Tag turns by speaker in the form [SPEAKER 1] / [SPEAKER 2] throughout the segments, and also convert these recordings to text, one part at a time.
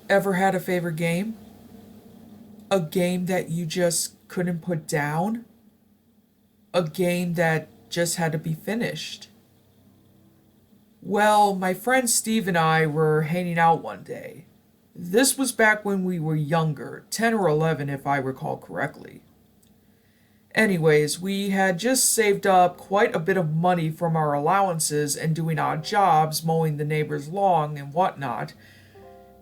[SPEAKER 1] Ever had a favorite game? A game that you just couldn't put down? A game that just had to be finished? Well, my friend Steve and I were hanging out one day. This was back when we were younger, 10 or 11 if I recall correctly. Anyways, we had just saved up quite a bit of money from our allowances and doing odd jobs, mowing the neighbor's lawn and whatnot,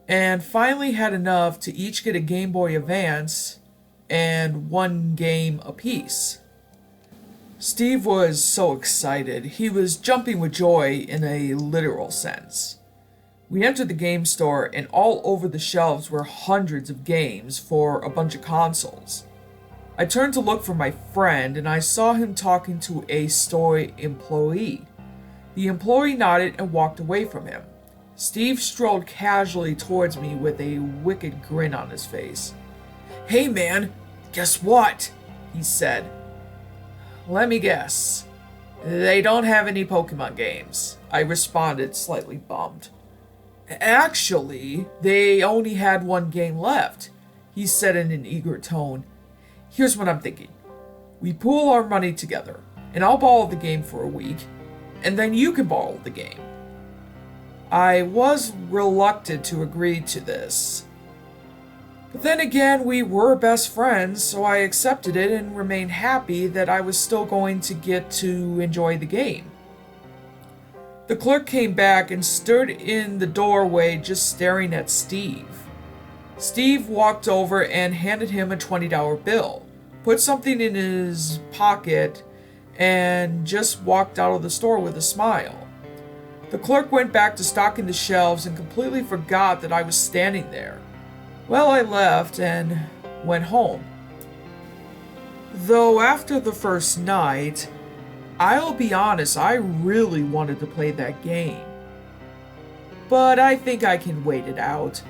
[SPEAKER 1] and finally had enough to each get a Game Boy Advance and one game apiece. Steve was so excited, he was jumping with joy in a literal sense. We entered the game store, and all over the shelves were hundreds of games for a bunch of consoles. I turned to look for my friend, and I saw him talking to a store employee. The employee nodded and walked away from him. Steve strolled casually towards me with a wicked grin on his face. "Hey man, guess what?" he said. "Let me guess. They don't have any Pokemon games," I responded, slightly bummed. "Actually, they only had one game left," he said in an eager tone. "Here's what I'm thinking. We pool our money together, and I'll borrow the game for a week, and then you can borrow the game." I was reluctant to agree to this. But then again, we were best friends, so I accepted it and remained happy that I was still going to get to enjoy the game. The clerk came back and stood in the doorway just staring at Steve. Steve walked over and handed him a $20 bill, put something in his pocket, and just walked out of the store with a smile. The clerk went back to stocking the shelves and completely forgot that I was standing there. Well, I left and went home. Though after the first night, I'll be honest, I really wanted to play that game. But I think I can wait it out.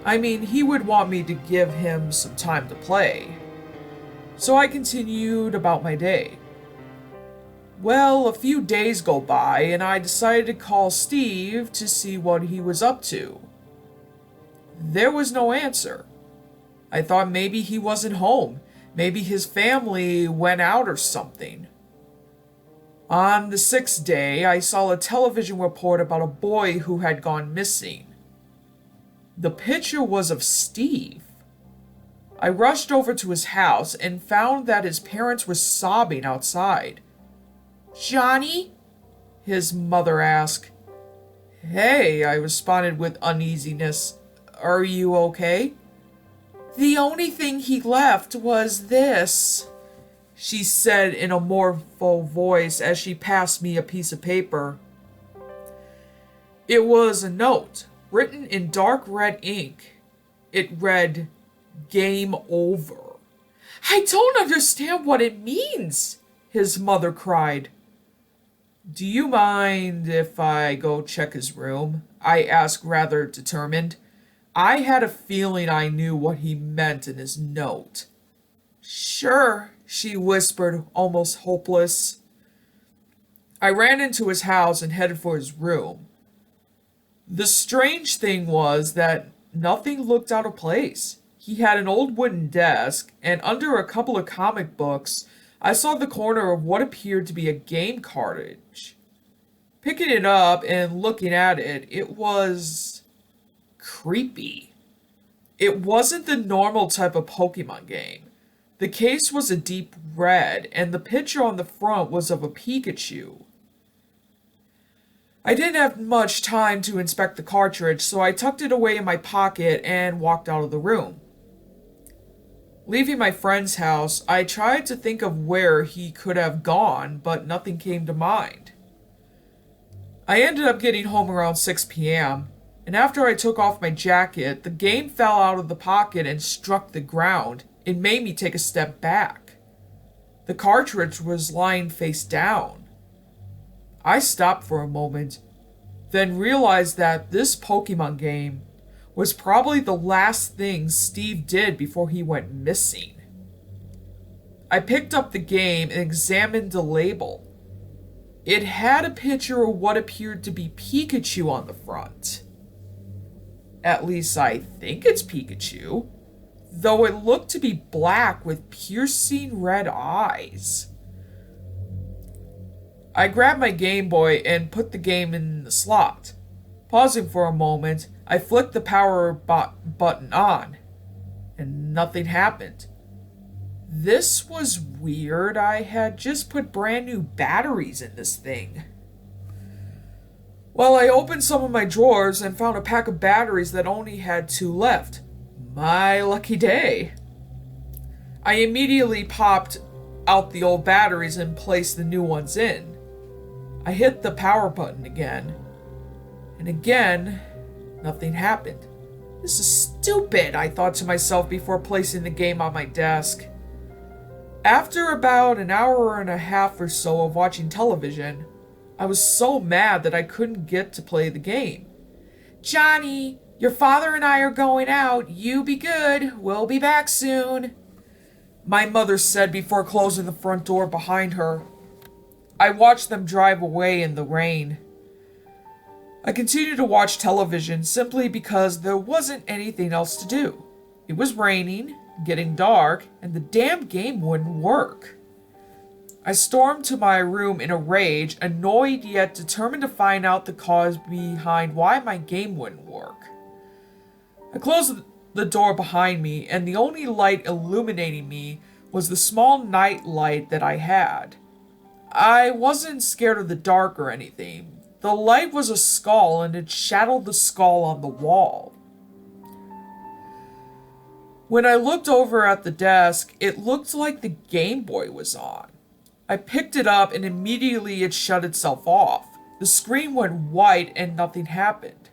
[SPEAKER 1] I mean, he would want me to give him some time to play. So I continued about my day. Well, a few days go by and I decided to call Steve to see what he was up to. There was no answer. I thought maybe he wasn't home. Maybe his family went out or something. On the 6th day, I saw a television report about a boy who had gone missing. The picture was of Steve. I rushed over to his house and found that his parents were sobbing outside. "Johnny?" his mother asked. "Hey," I responded with uneasiness. "Are you okay?" "The only thing he left was this," she said in a mournful voice as she passed me a piece of paper. It was a note, written in dark red ink. It read, "Game over." "I don't understand what it means," his mother cried. "Do you mind if I go check his room?" I asked, rather determined. I had a feeling I knew what he meant in his note. "Sure," she whispered, almost hopeless. I ran into his house and headed for his room. The strange thing was that nothing looked out of place. He had an old wooden desk, and under a couple of comic books, I saw the corner of what appeared to be a game cartridge. Picking it up and looking at it, it was creepy. It wasn't the normal type of Pokemon game. The case was a deep red, and the picture on the front was of a Pikachu. I didn't have much time to inspect the cartridge, so I tucked it away in my pocket and walked out of the room. Leaving my friend's house, I tried to think of where he could have gone, but nothing came to mind. I ended up getting home around 6 p.m., and after I took off my jacket, the game fell out of the pocket and struck the ground. It made me take a step back. The cartridge was lying face down. I stopped for a moment, then realized that this Pokemon game was probably the last thing Steve did before he went missing. I picked up the game and examined the label. It had a picture of what appeared to be Pikachu on the front. At least I think it's Pikachu, though it looked to be black with piercing red eyes. I grabbed my Game Boy and put the game in the slot. Pausing for a moment, I flicked the power button on, and nothing happened. This was weird. I had just put brand new batteries in this thing. Well, I opened some of my drawers and found a pack of batteries that only had 2 left. My lucky day. I immediately popped out the old batteries and placed the new ones in. I hit the power button again. And again, nothing happened. This is stupid, I thought to myself before placing the game on my desk. After about an hour and a half or so of watching television, I was so mad that I couldn't get to play the game. "Johnny, your father and I are going out. You be good. We'll be back soon," my mother said before closing the front door behind her. I watched them drive away in the rain. I continued to watch television simply because there wasn't anything else to do. It was raining, getting dark, and the damn game wouldn't work. I stormed to my room in a rage, annoyed yet determined to find out the cause behind why my game wouldn't work. I closed the door behind me, and the only light illuminating me was the small night light that I had. I wasn't scared of the dark or anything. The light was a skull, and it shadowed the skull on the wall. When I looked over at the desk, it looked like the Game Boy was on. I picked it up and immediately it shut itself off. The screen went white and nothing happened.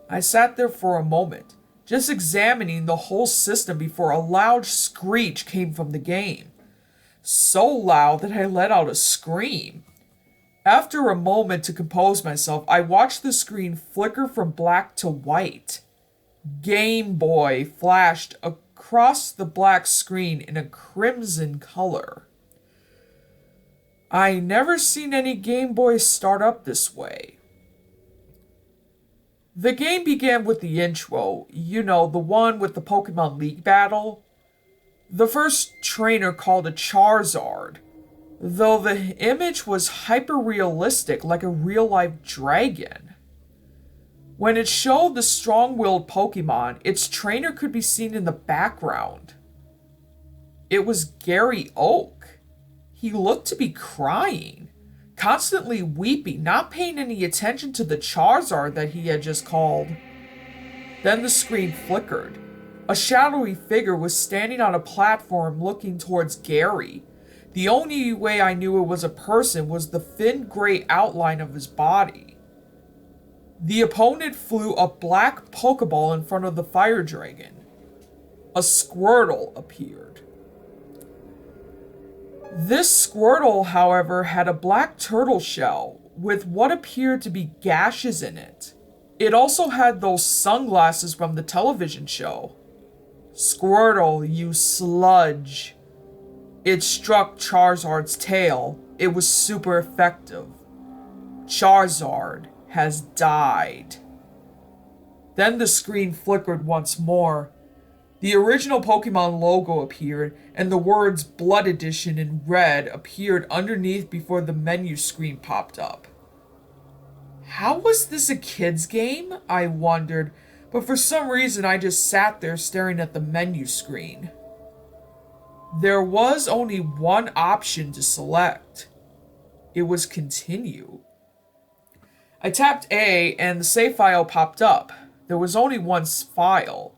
[SPEAKER 1] I sat there for a moment, just examining the whole system before a loud screech came from the game. So loud that I let out a scream. After a moment to compose myself, I watched the screen flicker from black to white. Game Boy flashed across the black screen in a crimson color. I never seen any Game Boy start up this way. The game began with the intro, the one with the Pokemon League battle. The first trainer called a Charizard, though the image was hyper-realistic like a real-life dragon. When it showed the strong-willed Pokemon, its trainer could be seen in the background. It was Gary Oak. He looked to be crying, constantly weeping, not paying any attention to the Charizard that he had just called. Then the screen flickered. A shadowy figure was standing on a platform looking towards Gary. The only way I knew it was a person was the thin gray outline of his body. The opponent flew a black Pokeball in front of the fire dragon. A Squirtle appeared. This Squirtle, however, had a black turtle shell with what appeared to be gashes in it. It also had those sunglasses from the television show. "Squirtle, you sludge." It struck Charizard's tail. It was super effective. "Charizard has died." Then the screen flickered once more. The original Pokemon logo appeared, and the words Blood Edition in red appeared underneath before the menu screen popped up. How was this a kid's game? I wondered, but for some reason I just sat there staring at the menu screen. There was only one option to select. It was continue. I tapped A and the save file popped up. There was only one file.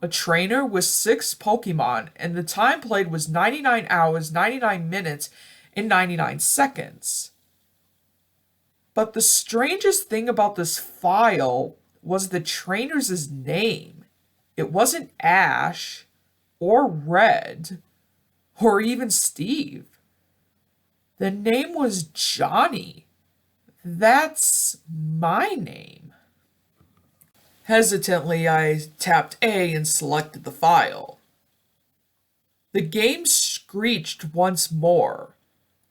[SPEAKER 1] A trainer with 6 Pokemon, and the time played was 99 hours, 99 minutes, and 99 seconds. But the strangest thing about this file was the trainer's name. It wasn't Ash, or Red, or even Steve. The name was Johnny. That's my name. Hesitantly, I tapped A and selected the file. The game screeched once more.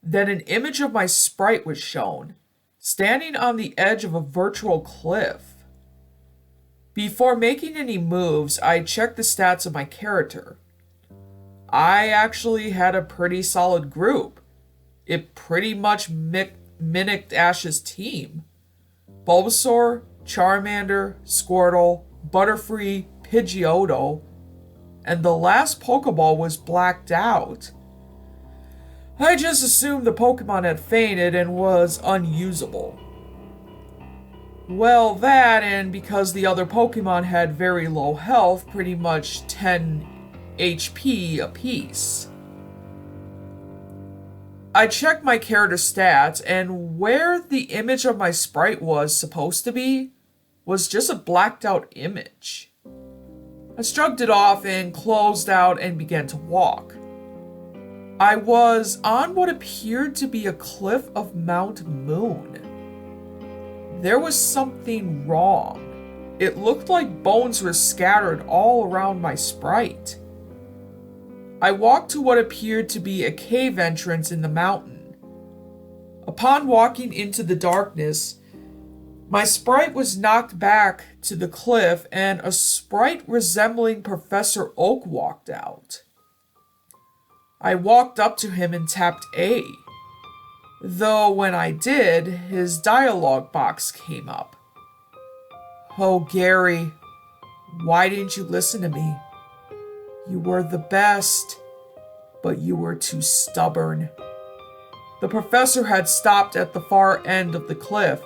[SPEAKER 1] Then an image of my sprite was shown, standing on the edge of a virtual cliff. Before making any moves, I checked the stats of my character. I actually had a pretty solid group. It pretty much mimicked Ash's team. Bulbasaur, Charmander, Squirtle, Butterfree, Pidgeotto, and the last Pokeball was blacked out. I just assumed the Pokemon had fainted and was unusable. Well, that, and because the other Pokemon had very low health, pretty much 10 HP apiece. I checked my character stats, and where the image of my sprite was supposed to be was just a blacked out image. I shrugged it off and closed out and began to walk. I was on what appeared to be a cliff of Mount Moon. There was something wrong. It looked like bones were scattered all around my sprite. I walked to what appeared to be a cave entrance in the mountain. Upon walking into the darkness, my sprite was knocked back to the cliff and a sprite resembling Professor Oak walked out. I walked up to him and tapped A. Though when I did, his dialogue box came up. "Oh, Gary, why didn't you listen to me? You were the best, but you were too stubborn." The professor had stopped at the far end of the cliff.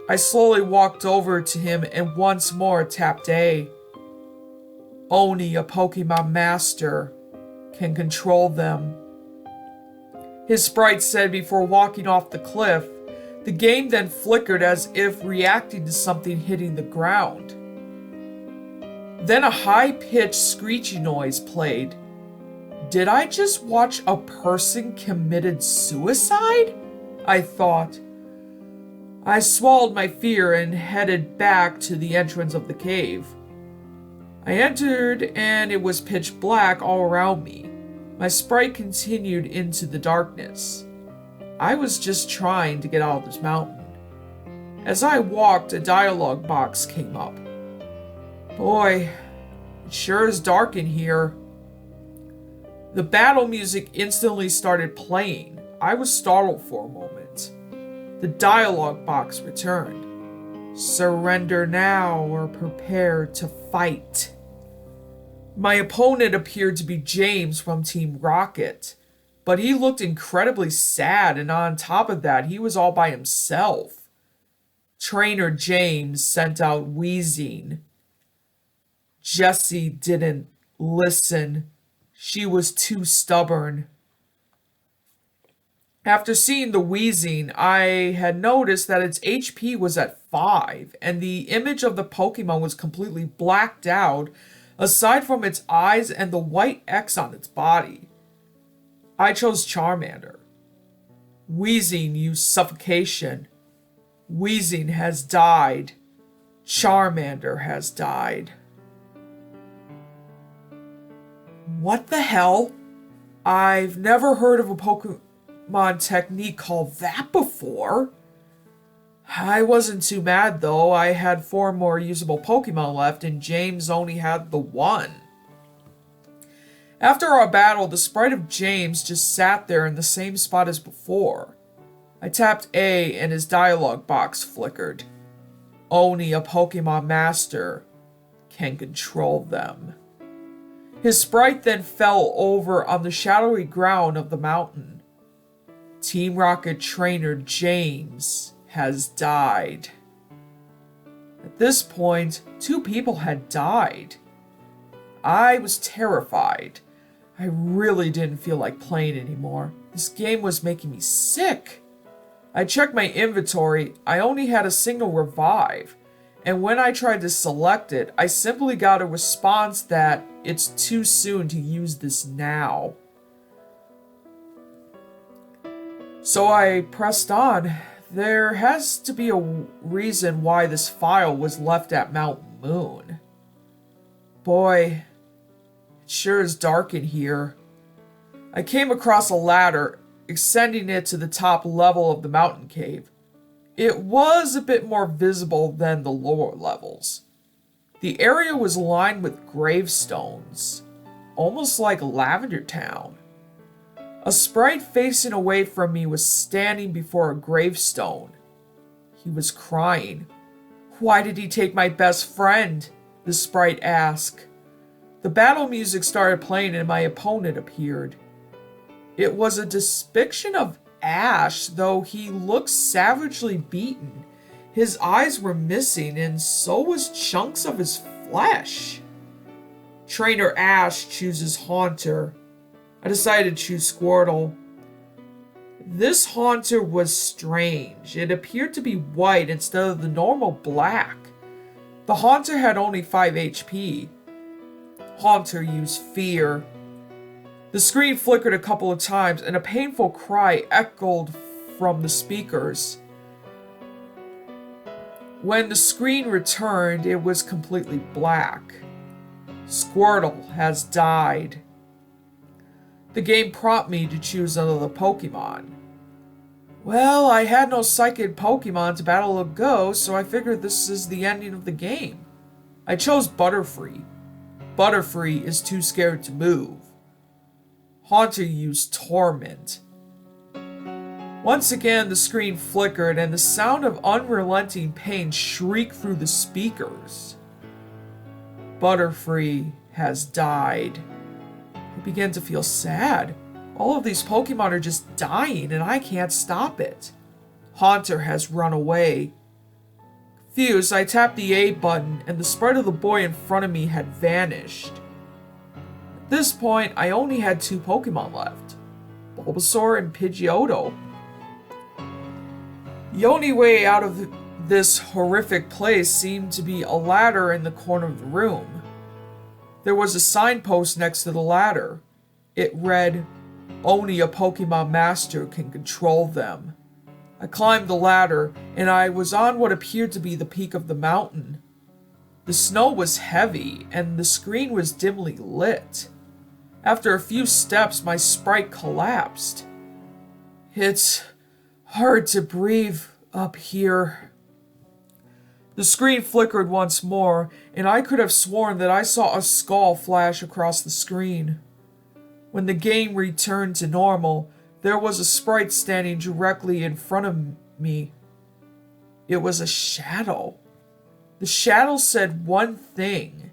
[SPEAKER 1] I slowly walked over to him and once more tapped A. Only a Pokemon Master can control them. His sprite said before walking off the cliff. The game then flickered as if reacting to something hitting the ground. Then a high-pitched screechy noise played. Did I just watch a person committed suicide? I thought. I swallowed my fear and headed back to the entrance of the cave. I entered and it was pitch black all around me. My sprite continued into the darkness. I was just trying to get out of this mountain. As I walked, a dialogue box came up. Boy, it sure is dark in here. The battle music instantly started playing. I was startled for a moment. The dialogue box returned. Surrender now or prepare to fight. My opponent appeared to be James from Team Rocket, but he looked incredibly sad, and on top of that, he was all by himself. Trainer James sent out wheezing. Jessie didn't listen. She was too stubborn. After seeing the wheezing, I had noticed that its HP was at 5, and the image of the Pokemon was completely blacked out, aside from its eyes and the white X on its body. I chose Charmander. Wheezing used suffocation. Wheezing has died. Charmander has died. What the hell? I've never heard of a Pokemon technique called that before. I wasn't too mad though. I had 4 more usable Pokemon left and James only had the 1. After our battle, the sprite of James just sat there in the same spot as before. I tapped A and his dialogue box flickered. Only a Pokemon Master can control them. His sprite then fell over on the shadowy ground of the mountain. Team Rocket trainer James has died. At this point, 2 people had died. I was terrified. I really didn't feel like playing anymore. This game was making me sick. I checked my inventory. I only had a single revive. And when I tried to select it, I simply got a response that it's too soon to use this now. So I pressed on. There has to be a reason why this file was left at Mount Moon. Boy, it sure is dark in here. I came across a ladder, extending it to the top level of the mountain cave. It was a bit more visible than the lower levels. The area was lined with gravestones, almost like Lavender Town. A sprite facing away from me was standing before a gravestone. He was crying. "Why did he take my best friend?" the sprite asked. The battle music started playing and my opponent appeared. It was a depiction of Ash, though he looked savagely beaten. His eyes were missing, and so was chunks of his flesh. Trainer Ash chooses Haunter. I decided to choose Squirtle. This Haunter was strange. It appeared to be white instead of the normal black. The Haunter had only 5 HP. Haunter used Fear. The screen flickered a couple of times and a painful cry echoed from the speakers. When the screen returned, it was completely black. Squirtle has died. The game prompted me to choose another Pokemon. Well, I had no psychic Pokemon to battle a ghost, so I figured this is the ending of the game. I chose Butterfree. Butterfree is too scared to move. Haunter used Torment. Once again, the screen flickered and the sound of unrelenting pain shrieked through the speakers. Butterfree has died. I began to feel sad. All of these Pokemon are just dying and I can't stop it. Haunter has run away. Confused, I tapped the A button and the sprite of the boy in front of me had vanished. At this point, I only had 2 Pokemon left, Bulbasaur and Pidgeotto. The only way out of this horrific place seemed to be a ladder in the corner of the room. There was a signpost next to the ladder. It read, "Only a Pokemon Master can control them." I climbed the ladder, and I was on what appeared to be the peak of the mountain. The snow was heavy, and the screen was dimly lit. After a few steps, my sprite collapsed. "It's hard to breathe up here." The screen flickered once more, and I could have sworn that I saw a skull flash across the screen. When the game returned to normal, there was a sprite standing directly in front of me. It was a shadow. The shadow said one thing,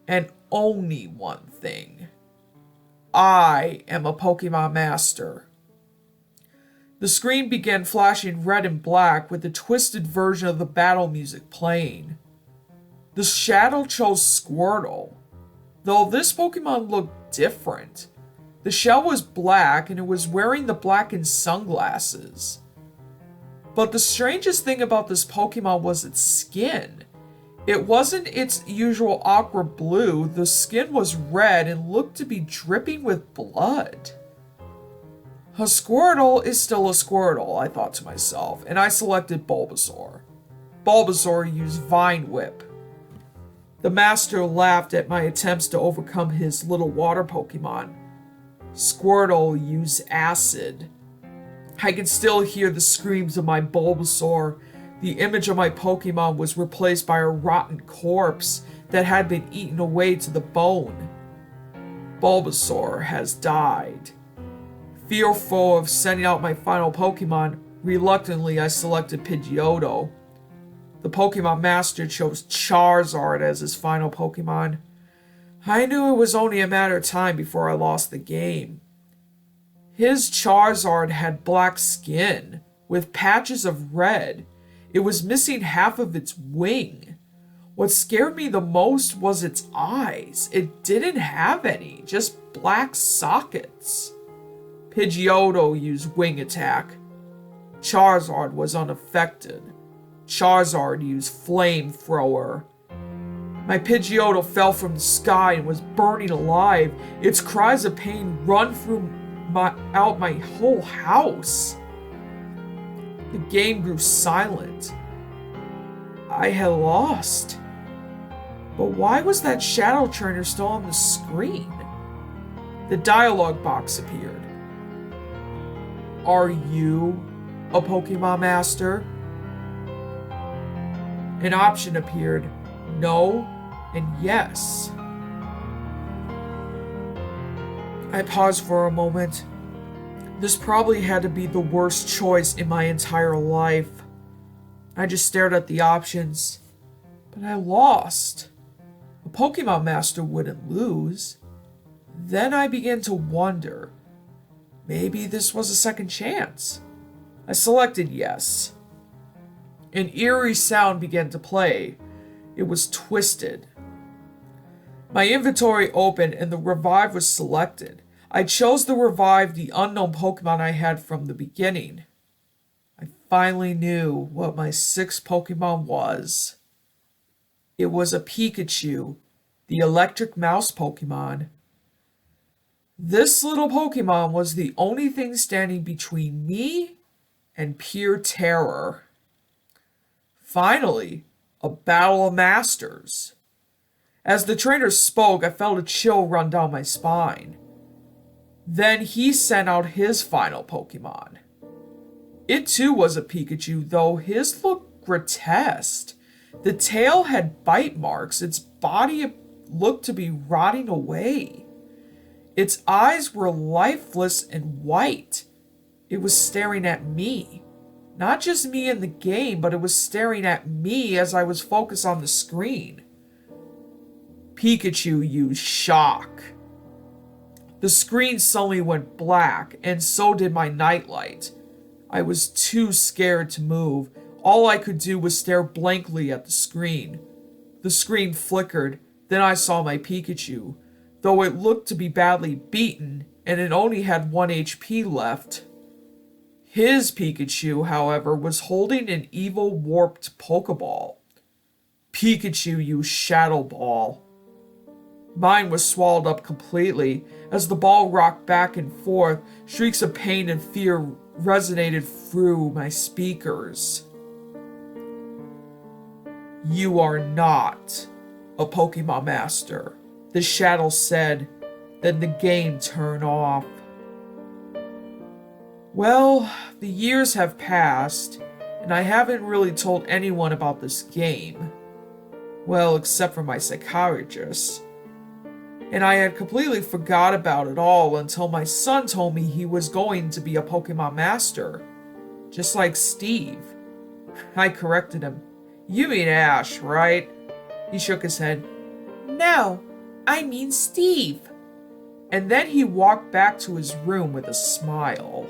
[SPEAKER 1] and only one thing. I am a Pokemon Master. The screen began flashing red and black with the twisted version of the battle music playing. The shadow chose Squirtle, though this Pokemon looked different. The shell was black and it was wearing the blackened sunglasses. But the strangest thing about this Pokemon was its skin. It wasn't its usual aqua blue, the skin was red and looked to be dripping with blood. A Squirtle is still a Squirtle, I thought to myself, and I selected Bulbasaur. Bulbasaur used Vine Whip. The master laughed at my attempts to overcome his little water Pokemon. Squirtle used Acid. I could still hear the screams of my Bulbasaur. The image of my Pokemon was replaced by a rotten corpse that had been eaten away to the bone. Bulbasaur has died. Fearful of sending out my final Pokemon, reluctantly I selected Pidgeotto. The Pokemon Master chose Charizard as his final Pokemon. I knew it was only a matter of time before I lost the game. His Charizard had black skin, with patches of red. It was missing half of its wing. What scared me the most was its eyes. It didn't have any, just black sockets. Pidgeotto used Wing Attack. Charizard was unaffected. Charizard used Flamethrower. My Pidgeotto fell from the sky and was burning alive. Its cries of pain run out my whole house. The game grew silent. I had lost. But why was that shadow trainer still on the screen? The dialogue box appeared. Are you a Pokemon Master? An option appeared. No, And yes, I paused for a moment. This probably had to be the worst choice in my entire life. I just stared at the options, but I lost. A Pokemon Master wouldn't lose. Then I began to wonder, maybe this was a second chance. I selected yes. An eerie sound began to play. It was twisted. My inventory opened and the revive was selected. I chose to revive the unknown Pokemon I had from the beginning. I finally knew what my sixth Pokemon was. It was a Pikachu, the electric mouse Pokemon. This little Pokemon was the only thing standing between me and pure terror. Finally, a battle of masters. As the trainer spoke, I felt a chill run down my spine. Then he sent out his final Pokemon. It too was a Pikachu, though his looked grotesque. The tail had bite marks, its body looked to be rotting away. Its eyes were lifeless and white. It was staring at me. Not just me in the game, but it was staring at me as I was focused on the screen. Pikachu used shock. The screen suddenly went black, and so did my nightlight. I was too scared to move. All I could do was stare blankly at the screen. The screen flickered, then I saw my Pikachu, though it looked to be badly beaten, and it only had 1 HP left. His Pikachu, however, was holding an evil warped Pokeball. Pikachu used Shadow Ball. Mine was swallowed up completely. As the ball rocked back and forth, shrieks of pain and fear resonated through my speakers. You are not a Pokemon Master, the shadow said. Then the game turned off. Well, the years have passed, and I haven't really told anyone about this game. Well, except for my psychiatrist. And I had completely forgot about it all until my son told me he was going to be a Pokemon Master. Just like Steve. I corrected him. You mean Ash, right? He shook his head. No, I mean Steve. And then he walked back to his room with a smile.